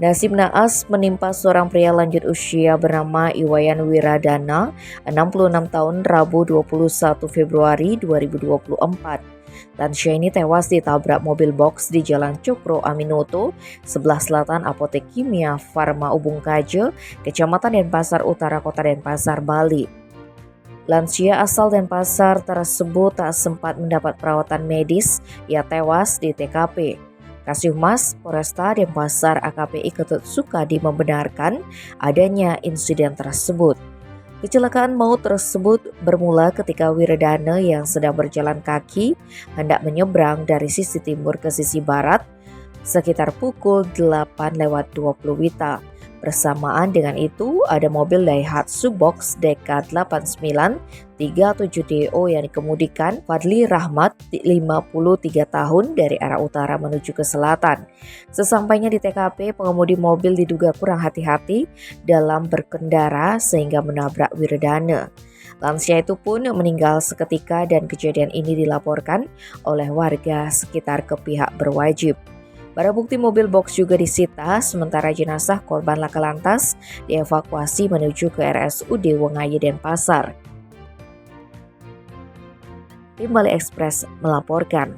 Nasib naas menimpa seorang pria lanjut usia bernama Iwayan Wiradana, 66 tahun, Rabu 21 Februari 2024. Lansia ini tewas ditabrak mobil box di Jalan Cokro Aminoto, sebelah selatan Apotek Kimia Farma Ubung Kaje, Kecamatan Denpasar Utara, Kota Denpasar, Bali. Lansia asal Denpasar tersebut tak sempat mendapat perawatan medis, ia tewas di TKP. Kasihmas Polresta Denpasar AKP Ketut Sukadi membenarkan adanya insiden tersebut. Kecelakaan maut tersebut bermula ketika Wiradana yang sedang berjalan kaki hendak menyeberang dari sisi timur ke sisi barat sekitar pukul 8:20 WITA. Bersamaan dengan itu, ada mobil Daihatsu Box DK8937DO yang dikemudikan Fadli Rahmat, 53 tahun, dari arah utara menuju ke selatan. Sesampainya di TKP, pengemudi mobil diduga kurang hati-hati dalam berkendara sehingga menabrak Wiradana. Lansia itu pun meninggal seketika dan kejadian ini dilaporkan oleh warga sekitar ke pihak berwajib. Barang bukti mobil box juga disita, sementara jenazah korban laka lantas dievakuasi menuju ke RSUD Wengayi Denpasar. Tim Bali Express melaporkan.